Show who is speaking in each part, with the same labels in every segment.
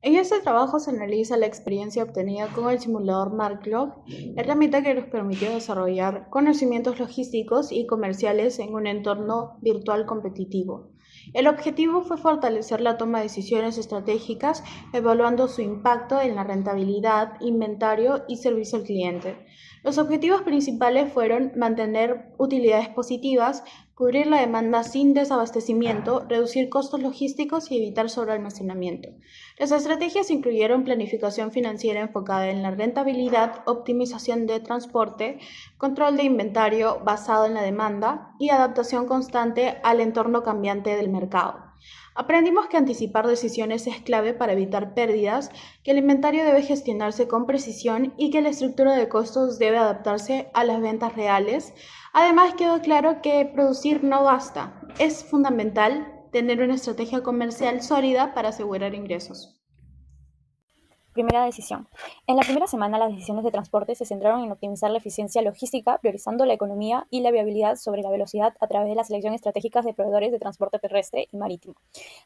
Speaker 1: En este trabajo se analiza la experiencia obtenida con el simulador MARCLOG, herramienta que nos permitió desarrollar conocimientos logísticos y comerciales en un entorno virtual competitivo. El objetivo fue fortalecer la toma de decisiones estratégicas, evaluando su impacto en la rentabilidad, inventario y servicio al cliente. Los objetivos principales fueron mantener utilidades positivas, cubrir la demanda sin desabastecimiento, reducir costos logísticos y evitar sobrealmacenamiento. Las estrategias incluyeron planificación financiera enfocada en la rentabilidad, optimización de transporte, control de inventario basado en la demanda y adaptación constante al entorno cambiante del mercado. Aprendimos que anticipar decisiones es clave para evitar pérdidas, que el inventario debe gestionarse con precisión y que la estructura de costos debe adaptarse a las ventas reales. Además, quedó claro que producir no basta. Es fundamental tener una estrategia comercial sólida para asegurar ingresos.
Speaker 2: Primera decisión. En la primera semana, las decisiones de transporte se centraron en optimizar la eficiencia logística, priorizando la economía y la viabilidad sobre la velocidad a través de la selección estratégica de proveedores de transporte terrestre y marítimo.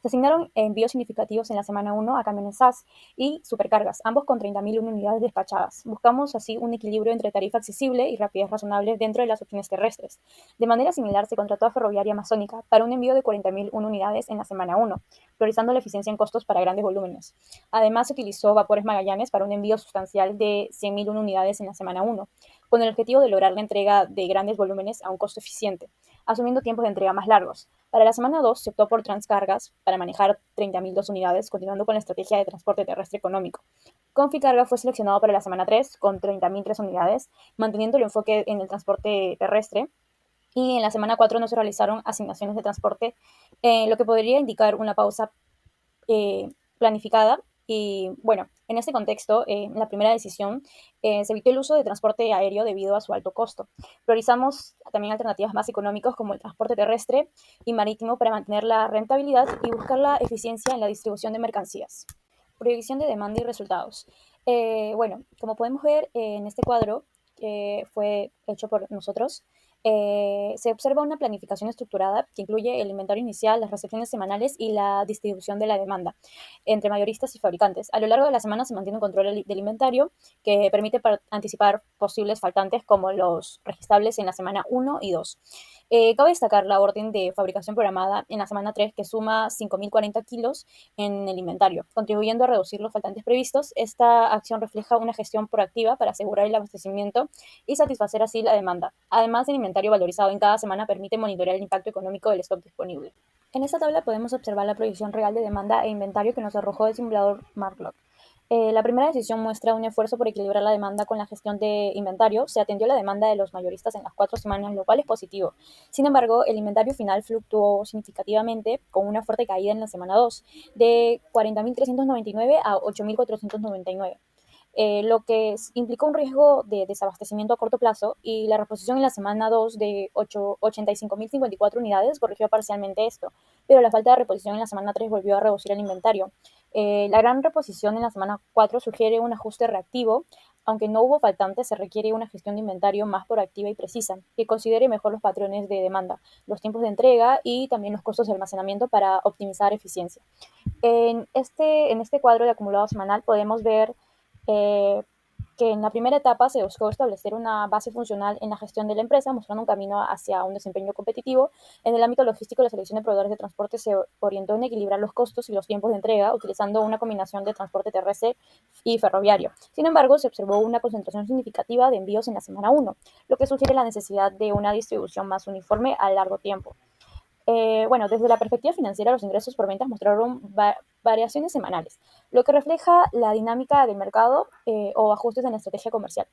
Speaker 2: Se asignaron envíos significativos en la semana 1 a camiones SAS y supercargas, ambos con 30.000 unidades despachadas. Buscamos así un equilibrio entre tarifa accesible y rapidez razonable dentro de las opciones terrestres. De manera similar, se contrató a Ferroviaria Amazónica para un envío de 40.000 unidades en la semana 1, priorizando la eficiencia en costos para grandes volúmenes. Además, se utilizó Vapores Magallanes para un envío sustancial de 100.000 unidades en la semana 1, con el objetivo de lograr la entrega de grandes volúmenes a un costo eficiente, asumiendo tiempos de entrega más largos. Para la semana 2 se optó por Transcargas para manejar 30.002 unidades, continuando con la estrategia de transporte terrestre económico. Conficarga fue seleccionado para la semana 3 con 30.003 unidades, manteniendo el enfoque en el transporte terrestre. Y en la semana 4 no se realizaron asignaciones de transporte, lo que podría indicar una pausa planificada. Y bueno, en este contexto, en la primera decisión, se evitó el uso de transporte aéreo debido a su alto costo. Priorizamos también alternativas más económicas como el transporte terrestre y marítimo para mantener la rentabilidad y buscar la eficiencia en la distribución de mercancías. Proyección de demanda y resultados. Bueno, como podemos ver en este cuadro, que fue hecho por nosotros, se observa una planificación estructurada que incluye el inventario inicial, las recepciones semanales y la distribución de la demanda entre mayoristas y fabricantes. A lo largo de la semana se mantiene un control del inventario que permite anticipar posibles faltantes como los registrables en la semana 1 y 2. Cabe destacar la orden de fabricación programada en la semana 3 que suma 5.040 kilos en el inventario, contribuyendo a reducir los faltantes previstos. Esta acción refleja una gestión proactiva para asegurar el abastecimiento y satisfacer así la demanda. Además, el inventario valorizado en cada semana permite monitorear el impacto económico del stock disponible. En esta tabla podemos observar la proyección real de demanda e inventario que nos arrojó el simulador Marklock. La primera decisión muestra un esfuerzo por equilibrar la demanda con la gestión de inventario. Se atendió la demanda de los mayoristas en las 4 semanas, lo cual es positivo. Sin embargo, el inventario final fluctuó significativamente con una fuerte caída en la semana 2, de 40.399 a 8.499. Lo que implicó un riesgo de desabastecimiento a corto plazo, y la reposición en la semana 2 de 85.054 unidades corrigió parcialmente esto, pero la falta de reposición en la semana 3 volvió a reducir el inventario. La gran reposición en la semana 4 sugiere un ajuste reactivo. Aunque no hubo faltantes, se requiere una gestión de inventario más proactiva y precisa, que considere mejor los patrones de demanda, los tiempos de entrega y también los costos de almacenamiento para optimizar eficiencia. En este cuadro de acumulado semanal podemos ver eh, que en la primera etapa se buscó establecer una base funcional en la gestión de la empresa, mostrando un camino hacia un desempeño competitivo. En el ámbito logístico, la selección de proveedores de transporte se orientó en equilibrar los costos y los tiempos de entrega, utilizando una combinación de transporte terrestre y ferroviario. Sin embargo, se observó una concentración significativa de envíos en la semana 1, lo que sugiere la necesidad de una distribución más uniforme a largo tiempo. Bueno, desde la perspectiva financiera, los ingresos por ventas mostraron variaciones semanales, lo que refleja la dinámica del mercado o ajustes en la estrategia comercial.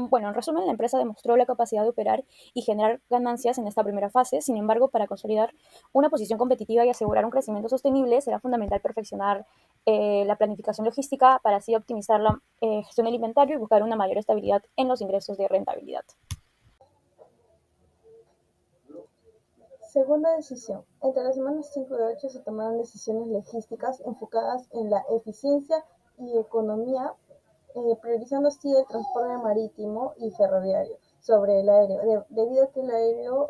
Speaker 2: Bueno, en resumen, la empresa demostró la capacidad de operar y generar ganancias en esta primera fase. Sin embargo, para consolidar una posición competitiva y asegurar un crecimiento sostenible, será fundamental perfeccionar la planificación logística para así optimizar la gestión del inventario y buscar una mayor estabilidad en los ingresos de rentabilidad.
Speaker 3: Segunda decisión. Entre las semanas 5 y 8 se tomaron decisiones logísticas enfocadas en la eficiencia y economía, priorizando así el transporte marítimo y ferroviario sobre el aéreo, debido a que el aéreo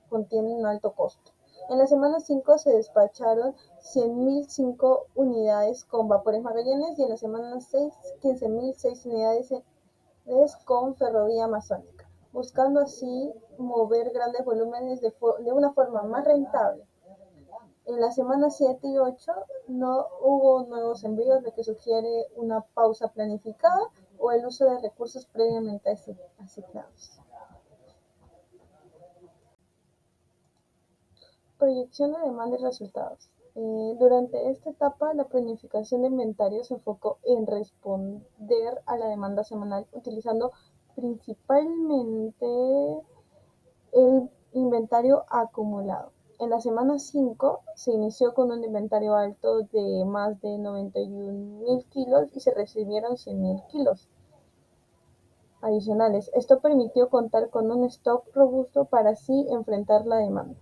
Speaker 3: contiene un alto costo. En la semana 5 se despacharon 100.005 unidades con Vapores Magallanes y en la semana 6 15.006 unidades con Ferrovía Amazónica, buscando así mover grandes volúmenes de una forma más rentable. En las semanas 7 y 8 no hubo nuevos envíos, lo que sugiere una pausa planificada o el uso de recursos previamente asignados. Proyección de demanda y resultados. Durante esta etapa, la planificación de inventario se enfocó en responder a la demanda semanal, utilizando principalmente el inventario acumulado. En la semana 5 se inició con un inventario alto de más de 91.000 kilos y se recibieron 100.000 kilos adicionales. Esto permitió contar con un stock robusto para así enfrentar la demanda.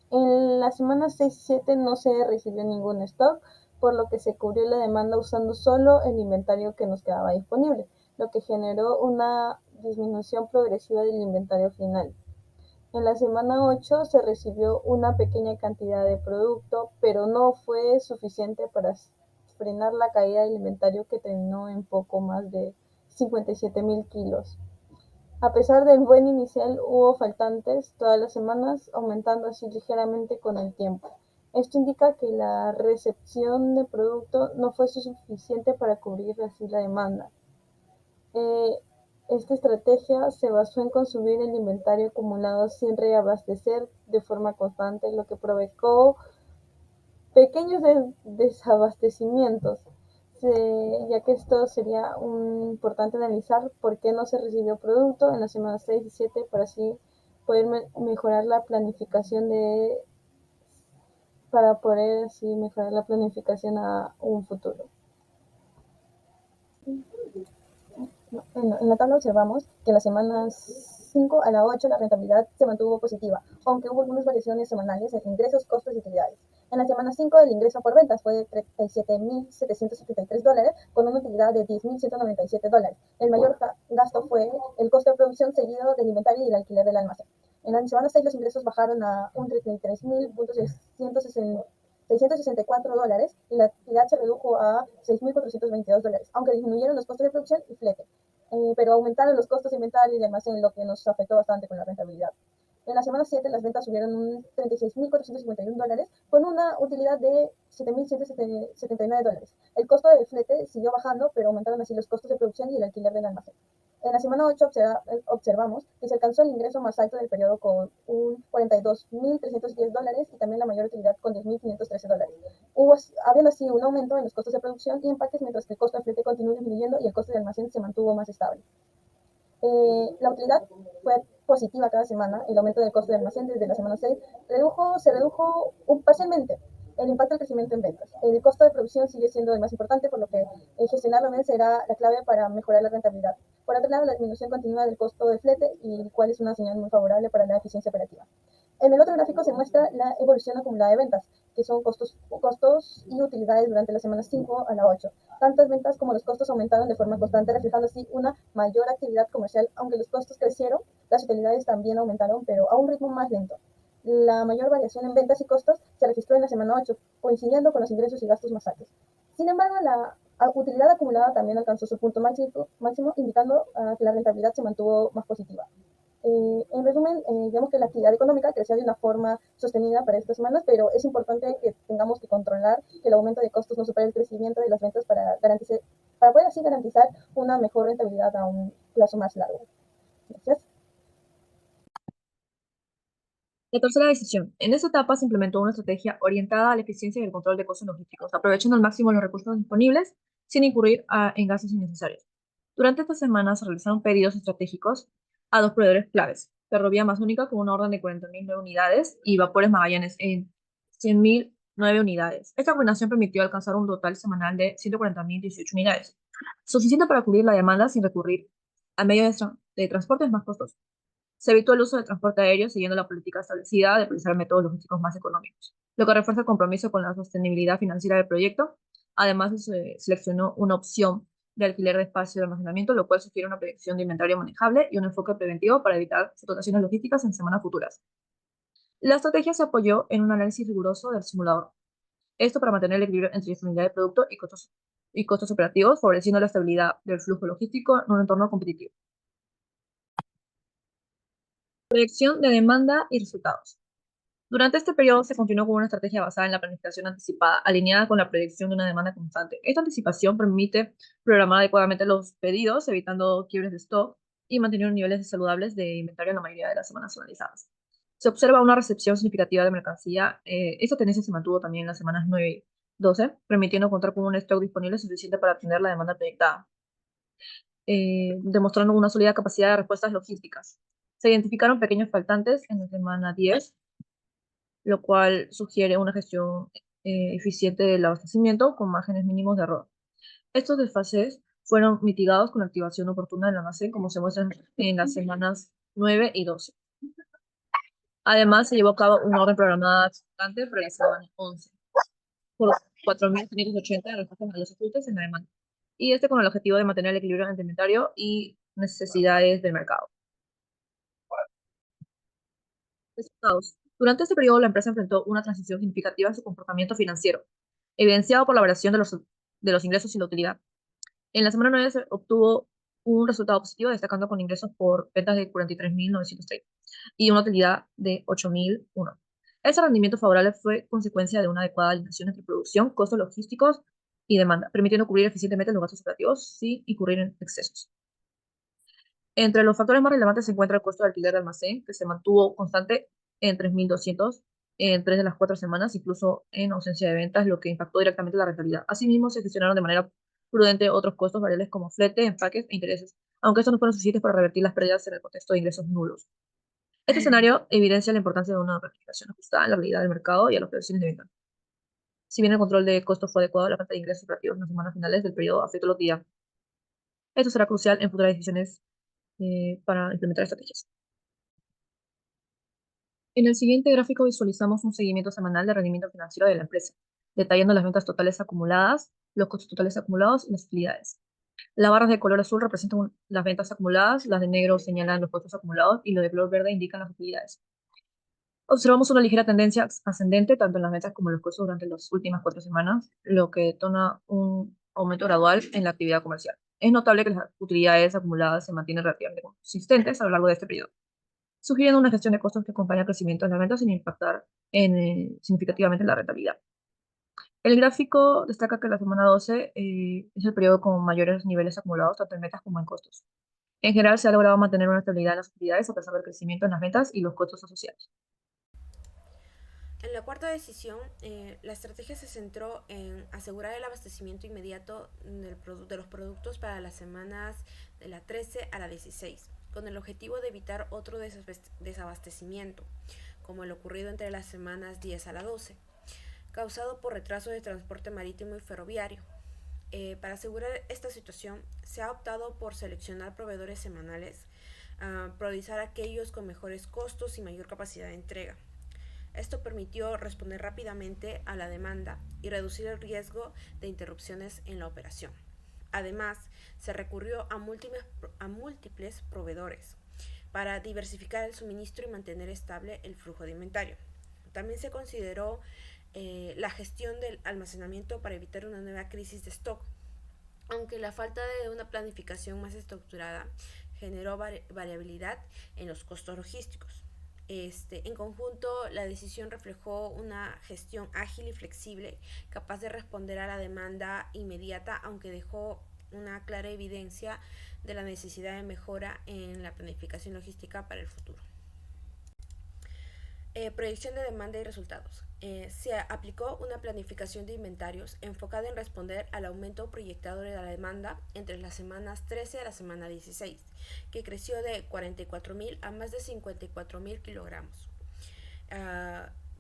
Speaker 3: En las semanas 6 y 7 no se recibió ningún stock, por lo que se cubrió la demanda usando solo el inventario que nos quedaba disponible, lo que generó una disminución progresiva del inventario final. En la semana 8 se recibió una pequeña cantidad de producto, pero no fue suficiente para frenar la caída del inventario que terminó en poco más de 57.000 kilos. A pesar del buen inicial, hubo faltantes todas las semanas, aumentando así ligeramente con el tiempo. Esto indica que la recepción de producto no fue suficiente para cubrir así la demanda. Esta estrategia se basó en consumir el inventario acumulado sin reabastecer de forma constante, lo que provocó pequeños desabastecimientos, ya que esto sería importante analizar por qué no se recibió producto en las semanas 6 y 7 para así poder mejorar la planificación para poder así mejorar la planificación a un futuro. En la tabla observamos que en las semanas 5 a la 8 la rentabilidad se mantuvo positiva, aunque hubo algunas variaciones semanales entre ingresos, costos y utilidades. En la semana 5 el ingreso por ventas fue de $37.773 con una utilidad de $10.197. El mayor gasto fue el costo de producción seguido del inventario y el alquiler del almacén. En la semana 6 los ingresos bajaron a un $33.664 y la utilidad se redujo a $6.422, aunque disminuyeron los costos de producción y flete. Pero aumentaron los costos de inventario y de almacén, lo que nos afectó bastante con la rentabilidad. En la semana 7 las ventas subieron un $36.451 con una utilidad de $7.179. El costo de flete siguió bajando, pero aumentaron así los costos de producción y el alquiler del almacén. En la semana 8 observamos que se alcanzó el ingreso más alto del periodo con un $42.310 y también la mayor utilidad con $10.513. Habiendo así un aumento en los costos de producción y empaques, mientras que el costo de flete continuó disminuyendo y el costo de almacén se mantuvo más estable. La utilidad fue positiva cada semana. El aumento del costo de almacén desde la semana 6 se redujo parcialmente el impacto del crecimiento en ventas. El costo de producción sigue siendo el más importante, por lo que gestionarlo bien será la clave para mejorar la rentabilidad. Por otro lado, la disminución continua del costo de flete, y el cual es una señal muy favorable para la eficiencia operativa. En el otro gráfico se muestra la evolución acumulada de ventas, que son costos y utilidades durante las semanas 5 a la 8. Tantas ventas como los costos aumentaron de forma constante, reflejando así una mayor actividad comercial. Aunque los costos crecieron, las utilidades también aumentaron, pero a un ritmo más lento. La mayor variación en ventas y costos se registró en la semana 8, coincidiendo con los ingresos y gastos más altos. Sin embargo, la utilidad acumulada también alcanzó su punto máximo, indicando que la rentabilidad se mantuvo más positiva. En resumen, vemos que la actividad económica creció de una forma sostenida para estas semanas, pero es importante que tengamos que controlar que el aumento de costos no supere el crecimiento de las ventas para poder así garantizar una mejor rentabilidad a un plazo más largo. Gracias.
Speaker 4: La tercera decisión. En esta etapa se implementó una estrategia orientada a la eficiencia y el control de costos logísticos, aprovechando al máximo los recursos disponibles sin incurrir en gastos innecesarios. Durante esta semana se realizaron pedidos estratégicos a dos proveedores claves: Ferrovía Amazónica con una orden de 40.009 unidades y Vapores Magallanes en 100.009 unidades. Esta combinación permitió alcanzar un total semanal de 140.018 unidades, suficiente para cubrir la demanda sin recurrir a medios de transportes más costosos. Se evitó el uso del transporte aéreo siguiendo la política establecida de priorizar métodos logísticos más económicos, lo que refuerza el compromiso con la sostenibilidad financiera del proyecto. Además, se seleccionó una opción de alquiler de espacio de almacenamiento, lo cual sugiere una predicción de inventario manejable y un enfoque preventivo para evitar situaciones logísticas en semanas futuras. La estrategia se apoyó en un análisis riguroso del simulador. Esto para mantener el equilibrio entre disponibilidad de producto y costos operativos, favoreciendo la estabilidad del flujo logístico en un entorno competitivo. Proyección de demanda y resultados. Durante este periodo se continuó con una estrategia basada en la planificación anticipada, alineada con la proyección de una demanda constante. Esta anticipación permite programar adecuadamente los pedidos, evitando quiebres de stock y manteniendo niveles saludables de inventario en la mayoría de las semanas analizadas. Se observa una recepción significativa de mercancía. Esta tendencia se mantuvo también en las semanas 9 y 12, permitiendo contar con un stock disponible suficiente para atender la demanda proyectada, demostrando una sólida capacidad de respuestas logísticas. Se identificaron pequeños faltantes en la semana 10, lo cual sugiere una gestión eficiente del abastecimiento con márgenes mínimos de error. Estos desfases fueron mitigados con la activación oportuna del almacén, como se muestra en las semanas 9 y 12. Además, se llevó a cabo una orden programada constante para la semana 11, por 4.580 de respuestas a los ajustes en la demanda, y este con el objetivo de mantener el equilibrio entre inventario y necesidades del mercado. Resultados. Durante este periodo, la empresa enfrentó una transición significativa en su comportamiento financiero, evidenciado por la variación de los ingresos y la utilidad. En la semana 9 se obtuvo un resultado positivo, destacando con ingresos por ventas de 43.930 y una utilidad de 8.001. Ese rendimiento favorable fue consecuencia de una adecuada alineación entre producción, costos logísticos y demanda, permitiendo cubrir eficientemente los gastos operativos sin incurrir en excesos. Entre los factores más relevantes se encuentra el costo de alquiler de almacén, que se mantuvo constante en 3.200 en 3 de las 4 semanas, incluso en ausencia de ventas, lo que impactó directamente la rentabilidad. Asimismo, se gestionaron de manera prudente otros costos variables como flete, empaques e intereses, aunque estos no fueron suficientes para revertir las pérdidas en el contexto de ingresos nulos. Este escenario evidencia la importancia de una planificación ajustada a la realidad del mercado y a las previsiones de venta. Si bien el control de costos fue adecuado, la falta de ingresos operativos en las semanas finales del periodo afectó la utilidad. Esto será crucial en futuras decisiones para implementar estrategias. En el siguiente gráfico visualizamos un seguimiento semanal de rendimiento financiero de la empresa, detallando las ventas totales acumuladas, los costos totales acumulados y las utilidades. Las barras de color azul representan las ventas acumuladas, las de negro señalan los costos acumulados y los de color verde indican las utilidades. Observamos una ligera tendencia ascendente tanto en las ventas como en los costos durante las últimas 4 semanas, lo que detona un aumento gradual en la actividad comercial. Es notable que las utilidades acumuladas se mantienen relativamente consistentes a lo largo de este periodo, sugiriendo una gestión de costos que acompaña el crecimiento de las ventas sin impactar significativamente en la rentabilidad. El gráfico destaca que la semana 12 es el periodo con mayores niveles acumulados tanto en ventas como en costos. En general, se ha logrado mantener una estabilidad en las utilidades a pesar del crecimiento en las ventas y los costos asociados.
Speaker 5: En la cuarta decisión, la estrategia se centró en asegurar el abastecimiento inmediato de los productos para las semanas de la 13 a la 16, con el objetivo de evitar otro desabastecimiento, como el ocurrido entre las semanas 10 a la 12, causado por retraso de transporte marítimo y ferroviario. Para asegurar esta situación, se ha optado por seleccionar proveedores semanales, priorizar aquellos con mejores costos y mayor capacidad de entrega. Esto permitió responder rápidamente a la demanda y reducir el riesgo de interrupciones en la operación. Además, se recurrió a múltiples proveedores para diversificar el suministro y mantener estable el flujo de inventario. También se consideró la gestión del almacenamiento para evitar una nueva crisis de stock, aunque la falta de una planificación más estructurada generó variabilidad en los costos logísticos. En conjunto, la decisión reflejó una gestión ágil y flexible, capaz de responder a la demanda inmediata, aunque dejó una clara evidencia de la necesidad de mejora en la planificación logística para el futuro. Proyección de demanda y resultados. Se aplicó una planificación de inventarios enfocada en responder al aumento proyectado de la demanda entre las semanas 13 a la semana 16, que creció de 44.000 a más de 54.000 kilogramos.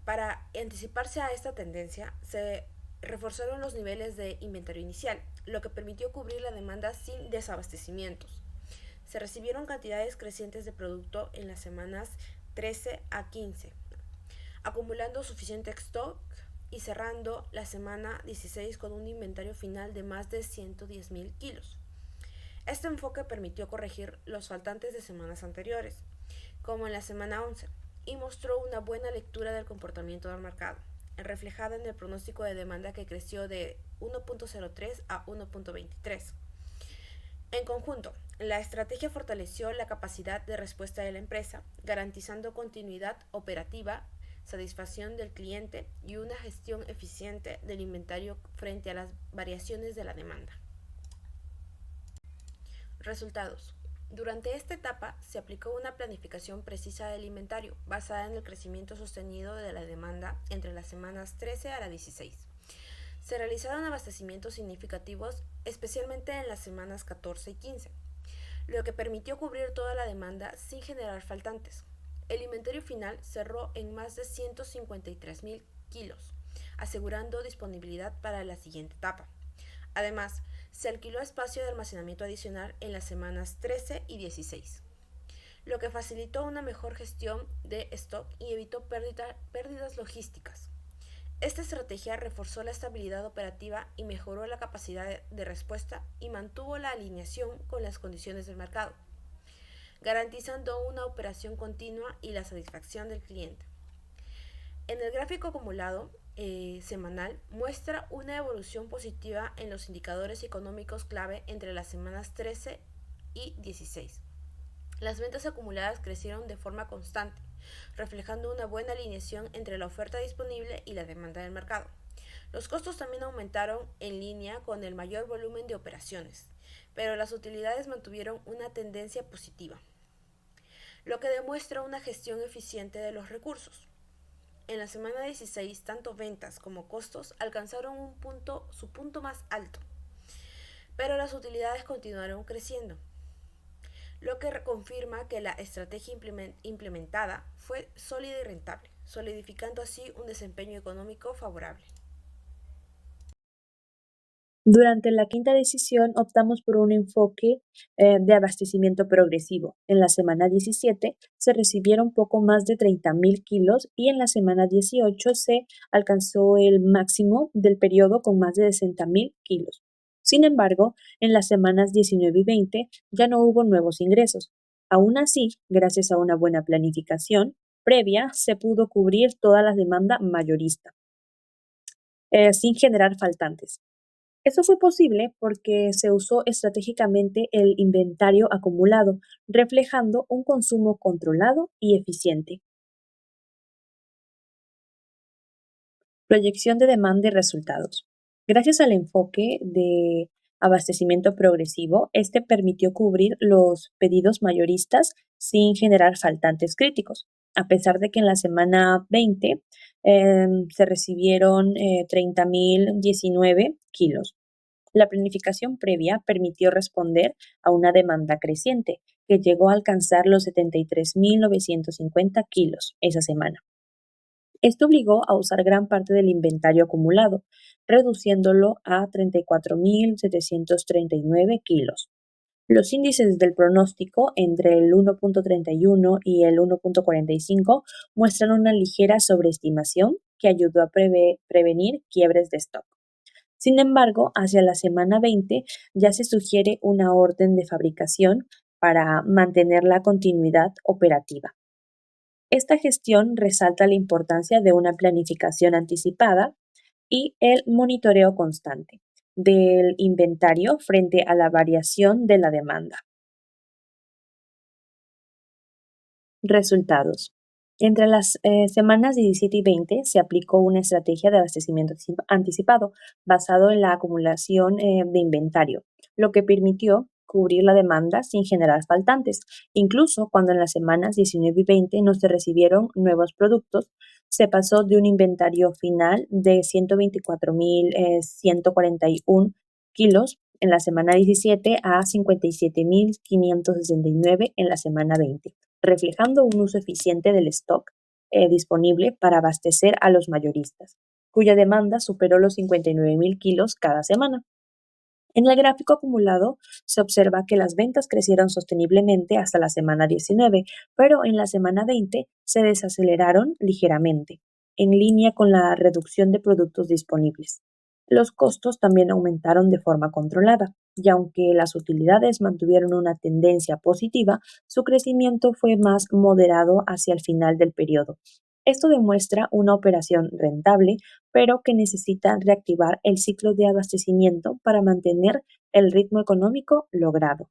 Speaker 5: Para anticiparse a esta tendencia, se reforzaron los niveles de inventario inicial, lo que permitió cubrir la demanda sin desabastecimientos. Se recibieron cantidades crecientes de producto en las semanas 13 a 15, acumulando suficiente stock y cerrando la semana 16 con un inventario final de más de 110.000 kilos. Este enfoque permitió corregir los faltantes de semanas anteriores, como en la semana 11, y mostró una buena lectura del comportamiento del mercado, reflejada en el pronóstico de demanda que creció de 1.03 a 1.23. En conjunto, la estrategia fortaleció la capacidad de respuesta de la empresa, garantizando continuidad operativa, satisfacción del cliente y una gestión eficiente del inventario frente a las variaciones de la demanda. Resultados. Durante esta etapa se aplicó una planificación precisa del inventario, basada en el crecimiento sostenido de la demanda entre las semanas 13 a la 16. Se realizaron abastecimientos significativos, especialmente en las semanas 14 y 15, lo que permitió cubrir toda la demanda sin generar faltantes. El inventario final cerró en más de 153.000 kilos, asegurando disponibilidad para la siguiente etapa. Además, se alquiló espacio de almacenamiento adicional en las semanas 13 y 16, lo que facilitó una mejor gestión de stock y evitó pérdidas logísticas. Esta estrategia reforzó la estabilidad operativa y mejoró la capacidad de respuesta y mantuvo la alineación con las condiciones del mercado, garantizando una operación continua y la satisfacción del cliente. En el gráfico acumulado semanal muestra una evolución positiva en los indicadores económicos clave entre las semanas 13 y 16. Las ventas acumuladas crecieron de forma constante, reflejando una buena alineación entre la oferta disponible y la demanda del mercado. Los costos también aumentaron en línea con el mayor volumen de operaciones, pero las utilidades mantuvieron una tendencia positiva, lo que demuestra una gestión eficiente de los recursos. En la semana 16, tanto ventas como costos alcanzaron su punto más alto, pero las utilidades continuaron creciendo, lo que confirma que la estrategia implementada fue sólida y rentable, solidificando así un desempeño económico favorable.
Speaker 6: Durante la quinta decisión optamos por un enfoque de abastecimiento progresivo. En la semana 17 se recibieron poco más de 30.000 kilos y en la semana 18 se alcanzó el máximo del periodo con más de 60.000 kilos. Sin embargo, en las semanas 19 y 20 ya no hubo nuevos ingresos. Aún así, gracias a una buena planificación previa, se pudo cubrir toda la demanda mayorista, sin generar faltantes. Eso fue posible porque se usó estratégicamente el inventario acumulado, reflejando un consumo controlado y eficiente. Proyección de demanda y resultados. Gracias al enfoque de abastecimiento progresivo, este permitió cubrir los pedidos mayoristas sin generar faltantes críticos, a pesar de que en la semana 20 se recibieron 30.019 kilos. La planificación previa permitió responder a una demanda creciente, que llegó a alcanzar los 73.950 kilos esa semana. Esto obligó a usar gran parte del inventario acumulado, reduciéndolo a 34.739 kilos. Los índices del pronóstico entre el 1.31 y el 1.45 muestran una ligera sobreestimación que ayudó a prevenir quiebres de stock. Sin embargo, hacia la semana 20 ya se sugiere una orden de fabricación para mantener la continuidad operativa. Esta gestión resalta la importancia de una planificación anticipada y el monitoreo constante del inventario frente a la variación de la demanda. Resultados. Entre las semanas 17 y 20 se aplicó una estrategia de abastecimiento anticipado basado en la acumulación de inventario, lo que permitió cubrir la demanda sin generar faltantes. Incluso cuando en las semanas 19 y 20 no se recibieron nuevos productos, se pasó de un inventario final de 124.141 kilos en la semana 17 a 57.569 en la semana 20, reflejando un uso eficiente del stock disponible para abastecer a los mayoristas, cuya demanda superó los 59.000 kilos cada semana. En el gráfico acumulado se observa que las ventas crecieron sosteniblemente hasta la semana 19, pero en la semana 20 se desaceleraron ligeramente, en línea con la reducción de productos disponibles. Los costos también aumentaron de forma controlada, y aunque las utilidades mantuvieron una tendencia positiva, su crecimiento fue más moderado hacia el final del periodo. Esto demuestra una operación rentable, pero que necesita reactivar el ciclo de abastecimiento para mantener el ritmo económico logrado.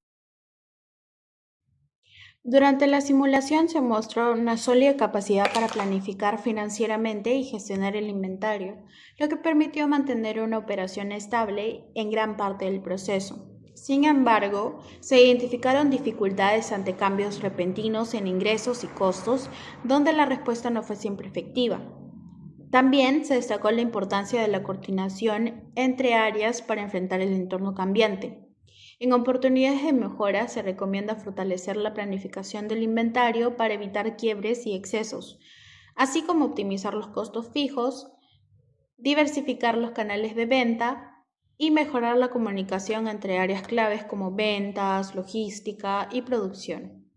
Speaker 1: Durante la simulación se mostró una sólida capacidad para planificar financieramente y gestionar el inventario, lo que permitió mantener una operación estable en gran parte del proceso. Sin embargo, se identificaron dificultades ante cambios repentinos en ingresos y costos, donde la respuesta no fue siempre efectiva. También se destacó la importancia de la coordinación entre áreas para enfrentar el entorno cambiante. En oportunidades de mejora se recomienda fortalecer la planificación del inventario para evitar quiebres y excesos, así como optimizar los costos fijos, diversificar los canales de venta y mejorar la comunicación entre áreas claves como ventas, logística y producción.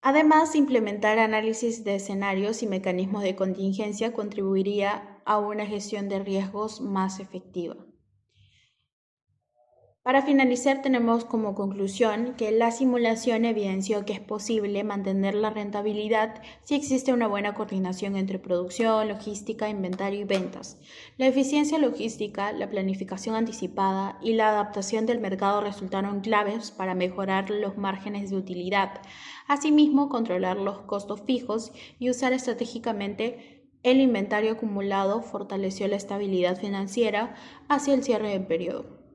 Speaker 1: Además, implementar análisis de escenarios y mecanismos de contingencia contribuiría a una gestión de riesgos más efectiva. Para finalizar, tenemos como conclusión que la simulación evidenció que es posible mantener la rentabilidad si existe una buena coordinación entre producción, logística, inventario y ventas. La eficiencia logística, la planificación anticipada y la adaptación del mercado resultaron claves para mejorar los márgenes de utilidad. Asimismo, controlar los costos fijos y usar estratégicamente el inventario acumulado fortaleció la estabilidad financiera hacia el cierre del periodo.